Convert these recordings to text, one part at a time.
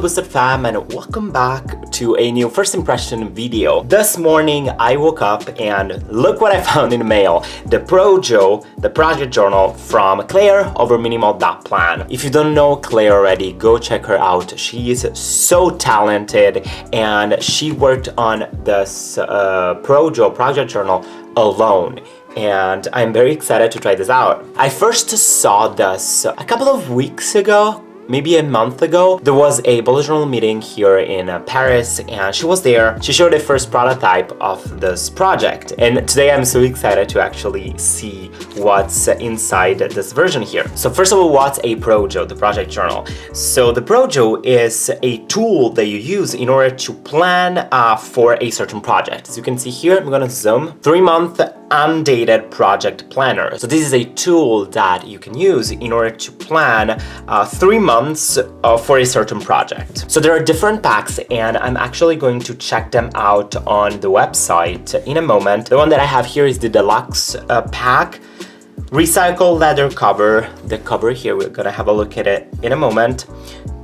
Boosted fam, and welcome back to a new first impression video. This morning I woke up and look what I found in the mail. The ProJo, the project journal from Claire over minimal.plan. If you don't know Claire already, go check her out. She is so talented and she worked on this ProJo project journal alone. And I'm very excited to try this out. I first saw this a couple of weeks ago, maybe a month ago. There was a bullet journal meeting here in Paris and she was there. She showed the first prototype of this project. And today I'm so excited to actually see what's inside this version here. So first of all, what's a ProJo, the project journal? So the ProJo is a tool that you use in order to plan for a certain project. As you can see here, I'm gonna zoom. 3-month undated project planner. So this is a tool that you can use in order to plan 3 months for a certain project. So there are different packs and I'm actually going to check them out on the website in a moment. The one that I have here is the deluxe pack. Recycle leather cover. The cover here, we're gonna have a look at it in a moment.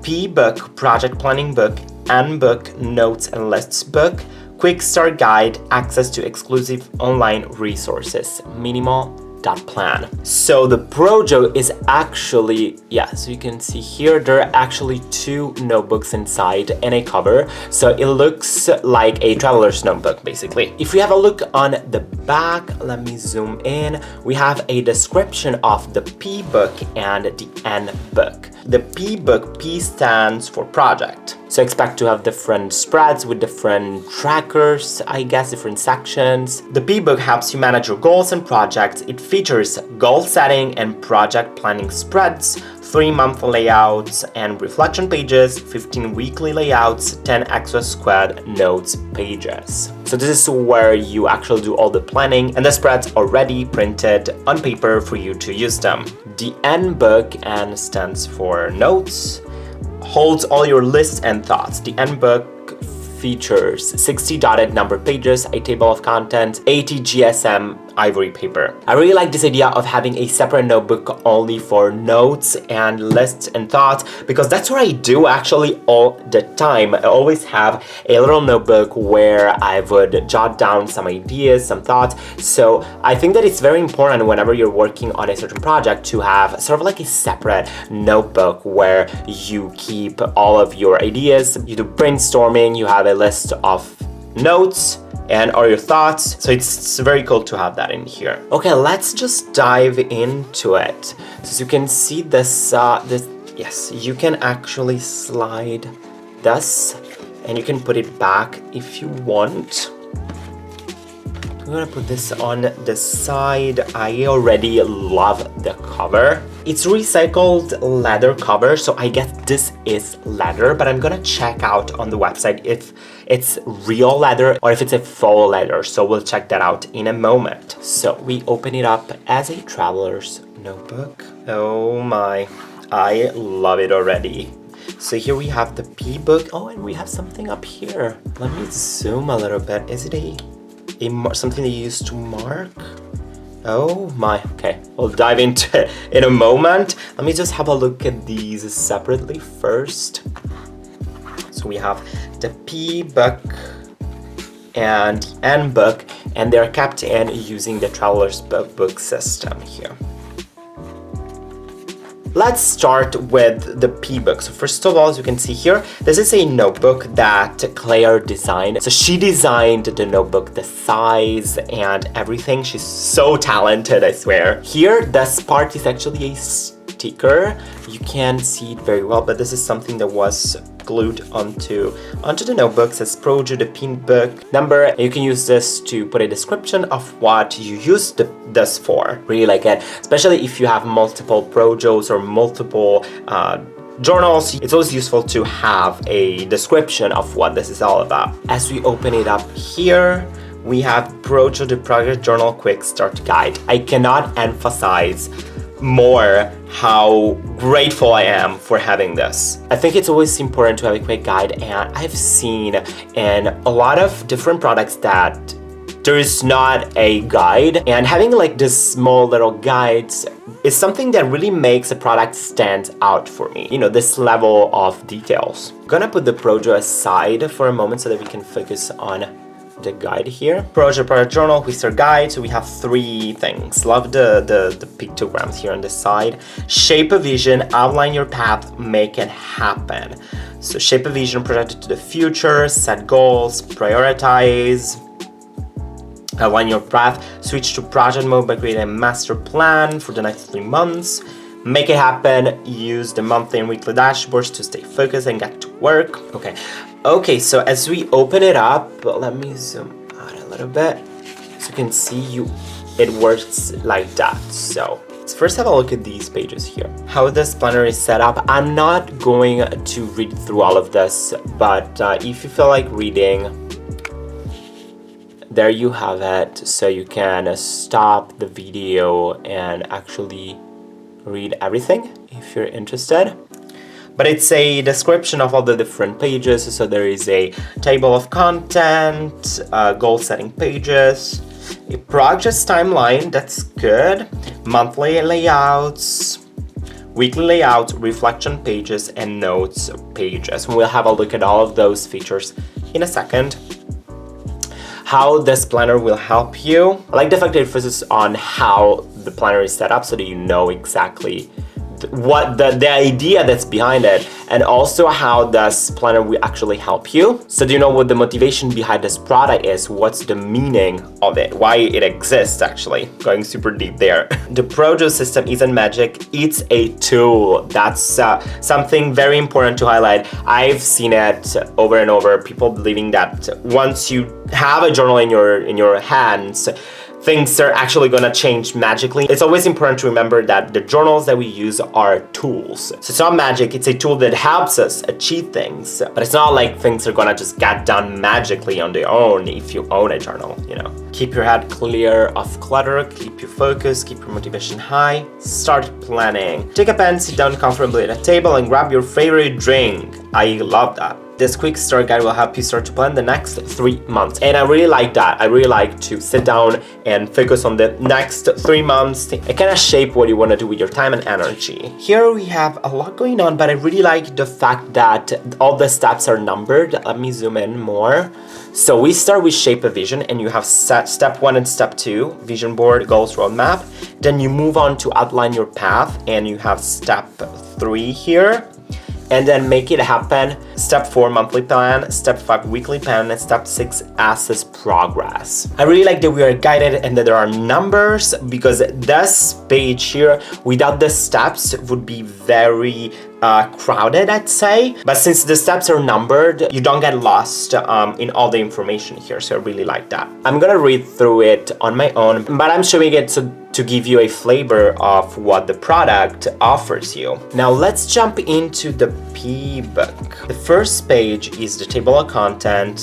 P-book, project planning book, and book, notes and lists book. Quick start guide, access to exclusive online resources, minimal.plan. So the ProJo is actually, so you can see here, there are actually 2 notebooks inside and a cover. So it looks like a traveler's notebook, basically. If we have a look on the back, let me zoom in. We have a description of the P book and the N book. The P book, P stands for project. So expect to have different spreads with different trackers, I guess, different sections. The P book helps you manage your goals and projects. It features goal setting and project planning spreads, 3-month layouts and reflection pages, 15 weekly layouts, 10 extra squad notes pages. So this is where you actually do all the planning and the spreads already printed on paper for you to use them. The N book, N stands for notes, holds all your lists and thoughts. The N book features 60 dotted number pages, a table of contents, 80 GSM ivory paper. I really like this idea of having a separate notebook only for notes and lists and thoughts, because that's what I do actually all the time. I always have a little notebook where I would jot down some ideas, some thoughts. So I think that it's very important whenever you're working on a certain project to have sort of like a separate notebook where you keep all of your ideas. You do brainstorming, you have a list of notes and all your thoughts. So it's very cool to have that in here. Okay, let's just dive into it. So as you can see this, yes, you can actually slide this and you can put it back if you want. I'm gonna put this on the side. I already love the cover. It's recycled leather cover, so I guess this is leather, but I'm gonna check out on the website if it's real leather or if it's a faux leather, so we'll check that out in a moment. So we open it up as a traveler's notebook. Oh my, I love it already. So here we have the P book. Oh, and we have something up here. Let me zoom a little bit. Is it something that you use to mark? Oh my, okay, we'll dive into it in a moment. Let me just have a look at these separately first. So we have the P book and the N book, and they're kept in using the traveler's book system here. Let's start with the P book. So first of all, as you can see here, this is a notebook that Claire designed. So she designed the notebook, the size and everything. She's so talented, I swear. Here, this part is actually a sticker. You can't see it very well, but this is something that was glued onto the notebook. It says ProJo, the P book number. You can use this to put a description of what you use this for. Really like it, especially if you have multiple ProJos or multiple journals. It's always useful to have a description of what this is all about. As we open it up here, we have ProJo, the project journal quick start guide. I cannot emphasize more how grateful I am for having this. I think it's always important to have a quick guide, and I've seen in a lot of different products that there is not a guide, and having like this small little guides is something that really makes a product stand out for me. You know, this level of details. I'm gonna put the ProJo aside for a moment so that we can focus on the guide here. ProJo product journal, Quick guide. So we have 3 things. Love the pictograms here on the side. Shape a vision, outline your path, make it happen. So shape a vision, project it to the future, set goals, prioritize, outline your path, switch to project mode by creating a master plan for the next 3 months. Make it happen, use the monthly and weekly dashboards to stay focused and get to work. Okay, so as we open it up, let me zoom out a little bit. So you can see it works like that. So let's first have a look at these pages here. How this planner is set up. I'm not going to read through all of this, but if you feel like reading, there you have it. So you can stop the video and actually read everything if you're interested. But it's a description of all the different pages. So there is a table of content, goal setting pages, a project timeline, that's good, monthly layouts, weekly layouts, reflection pages, and notes pages. We'll have a look at all of those features in a second. How this planner will help you. I like the fact that it focuses on how the planner is set up so that you know exactly what the idea that's behind it, and also how this planner will actually help you. So do you know what the motivation behind this product is? What's the meaning of it? Why it exists, actually? Going super deep there. The ProJo system isn't magic, it's a tool. That's something very important to highlight. I've seen it over and over, people believing that once you have a journal in your hands, things are actually gonna change magically. It's always important to remember that the journals that we use are tools. So it's not magic, it's a tool that helps us achieve things, but it's not like things are gonna just get done magically on their own if you own a journal, you know. Keep your head clear of clutter, keep your focus, keep your motivation high, start planning. Take a pen, sit down comfortably at a table, and grab your favorite drink. I love that. This quick start guide will help you start to plan the next 3 months. And I really like that. I really like to sit down and focus on the next 3 months and kind of shape what you want to do with your time and energy. Here we have a lot going on, but I really like the fact that all the steps are numbered. Let me zoom in more. So we start with shape a vision, and you have set step 1 and step 2, vision board, goals, roadmap. Then you move on to outline your path, and you have step 3 here. And then make it happen. Step 4, monthly plan. Step 5, weekly plan. And step 6, assess progress. I really like that we are guided and that there are numbers, because this page here, without the steps, would be very crowded, I'd say. But since the steps are numbered, you don't get lost in all the information here. So I really like that. I'm gonna read through it on my own, but I'm showing it to give you a flavor of what the product offers you. Now let's jump into the P-book. The first page is the table of content.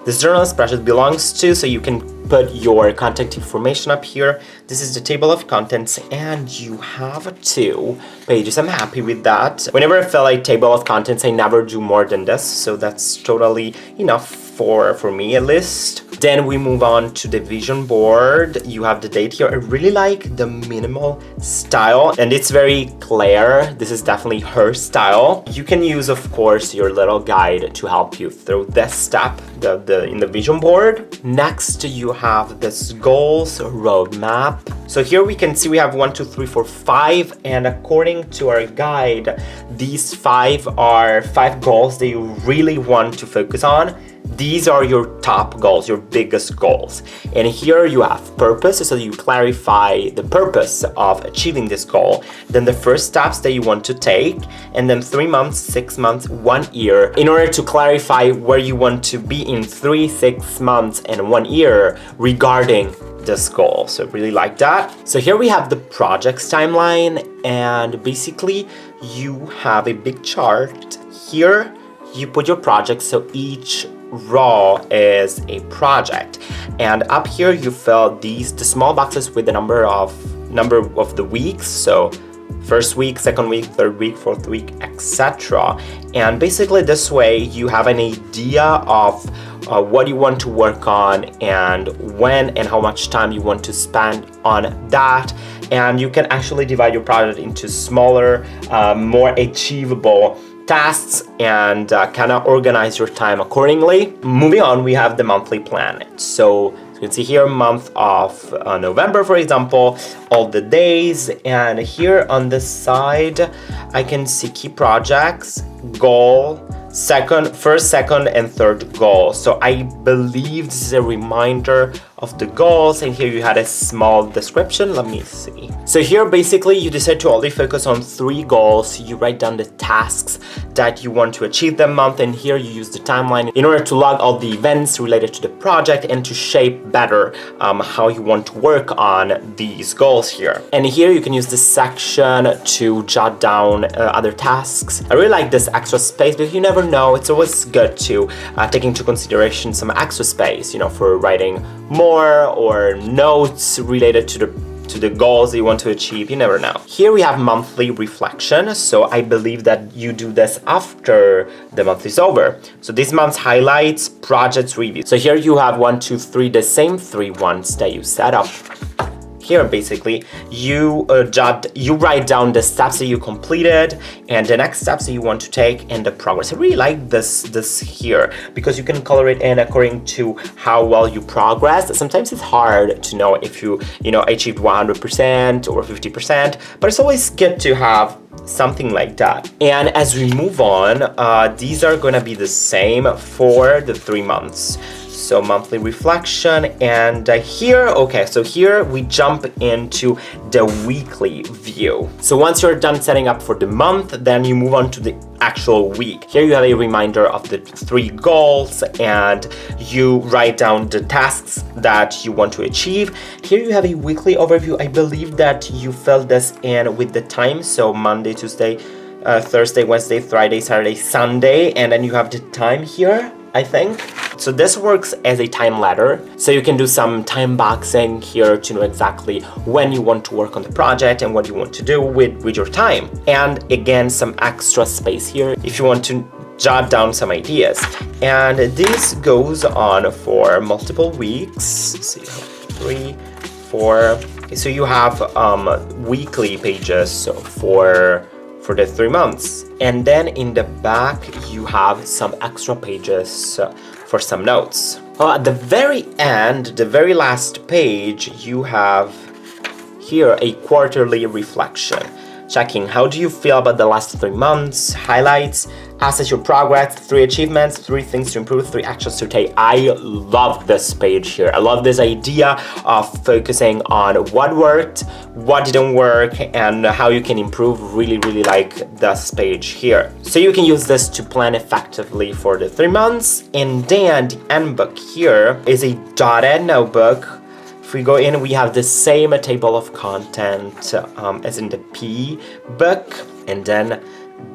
This journal spreadsheet belongs to, so you can put your contact information up here. This is the table of contents, and you have 2 pages. I'm happy with that. Whenever I fill a table of contents, I never do more than this, so that's totally enough for me at least. Then we move on to the vision board. You have the date here. I really like the minimal style, and it's very clear. This is definitely her style. You can use, of course, your little guide to help you through this step in the vision board. Next, you have this goals roadmap. So here we can see we have 1, 2, 3, 4, 5, and according to our guide, these 5 are 5 goals that you really want to focus on. These are your top goals, your biggest goals. And here you have purpose, so you clarify the purpose of achieving this goal, then the first steps that you want to take, and then 3 months, 6 months, 1 year, in order to clarify where you want to be in 3, 6 months, and 1 year regarding this goal. So I really like that. So here we have the projects timeline, and basically you have a big chart. Here you put your projects, so each row is a project, and up here you fill the small boxes with the number of the weeks, so first week, second week, third week, fourth week, etc. And basically this way you have an idea of what you want to work on and when and how much time you want to spend on that. And you can actually divide your project into smaller, more achievable tasks and kind of organize your time accordingly. Moving on, we have the monthly plan. So you can see here, month of November, for example, all the days. And here on this side, I can see key projects, goal, first, second, and third goal. So I believe this is a reminder of the goals, and here you had a small description. Let me see. So here basically you decide to only focus on 3 goals. You write down the tasks that you want to achieve that month, and here you use the timeline in order to log all the events related to the project and to shape better how you want to work on these goals here. And here you can use this section to jot down other tasks. I really like this extra space because you never know. It's always good to take into consideration some extra space, you know, for writing more or notes related to the goals that you want to achieve. You never know. Here we have monthly reflection. So I believe that you do this after the month is over. So this month's highlights, projects, reviews. So here you have 1, 2, 3, the same 3 ones that you set up. Here basically you write down the steps that you completed and the next steps that you want to take and the progress. I really like this here because you can color it in according to how well you progress. Sometimes it's hard to know if you achieved 100% or 50%, but it's always good to have something like that. And as we move on, these are gonna be the same for the 3 months. So monthly reflection, and here we jump into the weekly view. So once you're done setting up for the month, then you move on to the actual week. Here you have a reminder of the 3 goals and you write down the tasks that you want to achieve. Here you have a weekly overview. I believe that you filled this in with the time, so Monday, Tuesday, Thursday, Wednesday, Friday, Saturday, Sunday, and then you have the time here, I think. So this works as a time ladder. So you can do some time boxing here to know exactly when you want to work on the project and what you want to do with your time. And again, some extra space here if you want to jot down some ideas. And this goes on for multiple weeks. Let's see, 3, 4. So you have weekly pages for the 3 months. And then in the back, you have some extra pages for some notes. At the very end, the very last page, you have here a quarterly reflection. Checking how do you feel about the last 3 months, highlights, assess your progress, 3 achievements, 3 things to improve, 3 actions to take. I love this page here. I love this idea of focusing on what worked, what didn't work, and how you can improve. Really, really like this page here. So you can use this to plan effectively for the 3 months. And then the end book here is a dotted notebook. If we go in, we have the same table of content as in the P book, and then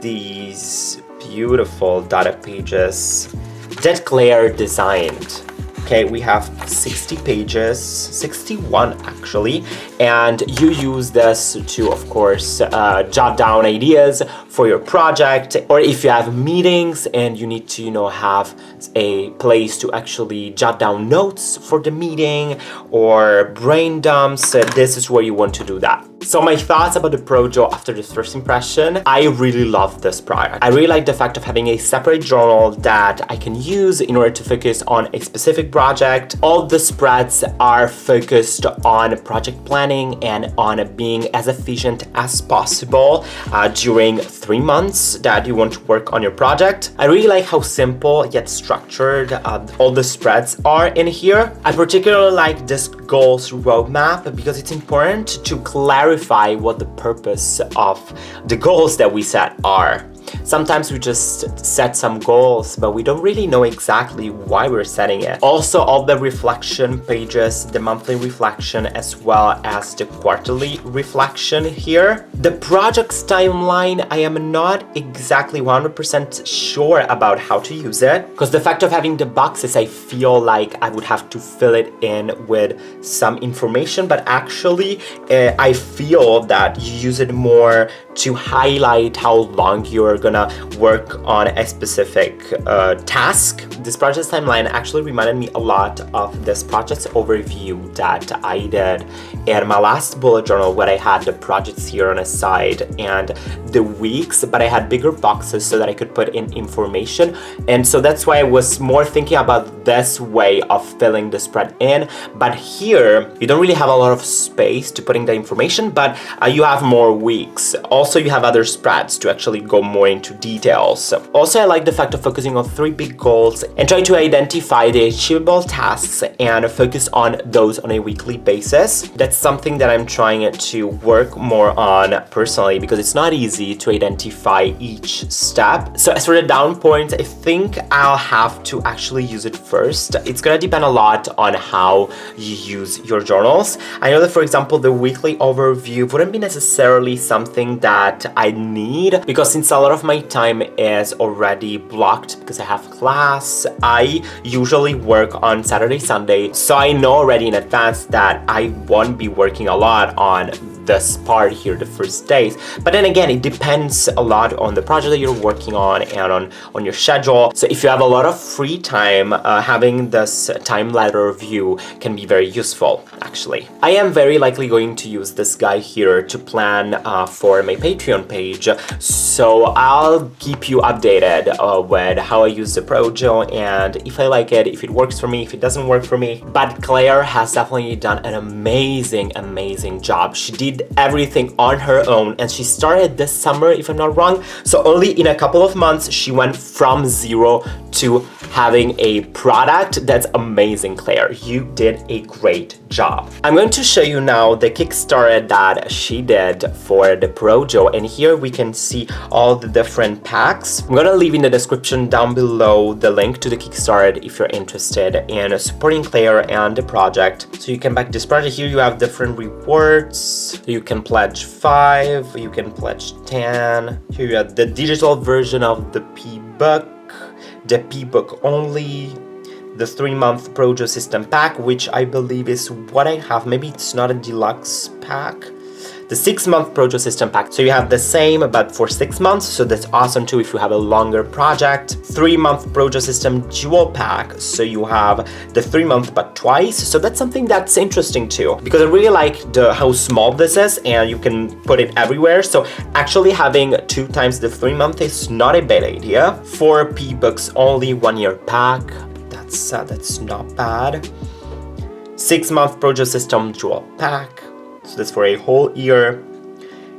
these beautiful dotted pages that Claire designed. Okay, we have 60 pages, 61 actually, and you use this to, of course, jot down ideas for your project, or if you have meetings and you need to, have a place to actually jot down notes for the meeting or brain dumps, this is where you want to do that. So my thoughts about the ProJo after this first impression, I really love this product. I really like the fact of having a separate journal that I can use in order to focus on a specific project. All the spreads are focused on project planning and on being as efficient as possible during 3 months that you want to work on your project. I really like how simple yet structured all the spreads are in here. I particularly like this goals roadmap because it's important to clarify what the purpose of the goals that we set are. Sometimes we just set some goals, but we don't really know exactly why we're setting it. Also, all the reflection pages, the monthly reflection, as well as the quarterly reflection here. The project's timeline, I am not exactly 100% sure about how to use it, because the fact of having the boxes, I feel like I would have to fill it in with some information, but actually, I feel that you use it more to highlight how long you're gonna work on a specific task. This project timeline actually reminded me a lot of this project overview that I did in my last bullet journal, where I had the projects here on a side and the weeks, but I had bigger boxes so that I could put in information. And so that's why I was more thinking about this way of filling the spread in. But here, you don't really have a lot of space to put in the information, but you have more weeks. Also, you have other spreads to actually go more into details. Also, I like the fact of focusing on 3 big goals and try to identify the achievable tasks and focus on those on a weekly basis. That's something that I'm trying to work more on personally, because it's not easy to identify each step. So as for the down points, I think I'll have to actually use it first. It's gonna depend a lot on how you use your journals. I know that, for example, the weekly overview wouldn't be necessarily something that I need, because since a lot of my time is already blocked because I have class, I usually work on Saturday, Sunday, so I know already in advance that I won't be working a lot on this part here the first days. But then again, it depends a lot on the project that you're working on and on your schedule. So if you have a lot of free time, having this time ladder view can be very useful, actually. I am very likely going to use this guy here to plan for my Patreon page, so I'll keep you updated with how I use the ProJo and if I like it, if it works for me, if it doesn't work for me. But Claire has definitely done an amazing job. She did everything on her own, and she started this summer, if I'm not wrong. So only in a couple of months, she went from 0 to having a product. That's amazing, Claire. You did a great job. I'm going to show you now the Kickstarter that she did for the ProJo, and here we can see all the different packs. I'm gonna leave in the description down below the link to the Kickstarter if you're interested in supporting Claire and the project. So you can back this project. Here you have different rewards. You can pledge 5, you can pledge 10. Here you have the digital version of the P-Book, the P-Book only, the 3-month ProJo system pack, which I believe is what I have. Maybe it's not a deluxe pack. The 6-month ProJo system pack. So you have the same, but for 6 months. So that's awesome too if you have a longer project. 3-month ProJo system dual pack. So you have the 3-month but twice. So that's something that's interesting too, because I really like how small this is and you can put it everywhere. So actually having 2 times the 3-month is not a bad idea. 4 P-Books only 1-year pack. That's not bad. 6-month ProJo system dual pack. So that's for a whole year.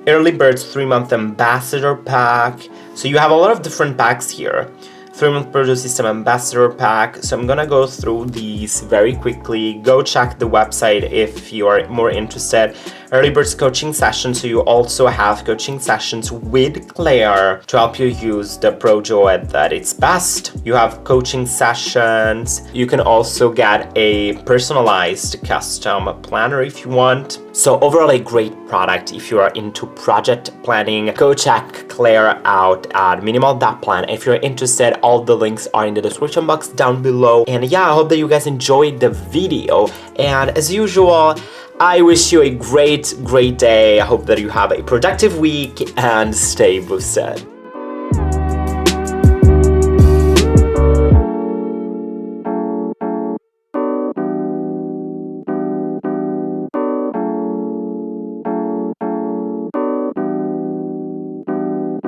Early Birds 3-month Ambassador pack. So you have a lot of different packs here. 3-month ProJo system Ambassador pack. So I'm gonna go through these very quickly. Go check the website if you are more interested. Early Birds coaching sessions. So you also have coaching sessions with Claire to help you use the ProJo at its best. You have coaching sessions. You can also get a personalized custom planner if you want. So overall, a great product if you are into project planning. Go check Claire out at minimal.plan. If you're interested, all the links are in the description box down below. And yeah, I hope that you guys enjoyed the video. And as usual, I wish you a great day. I hope that you have a productive week and stay boosted.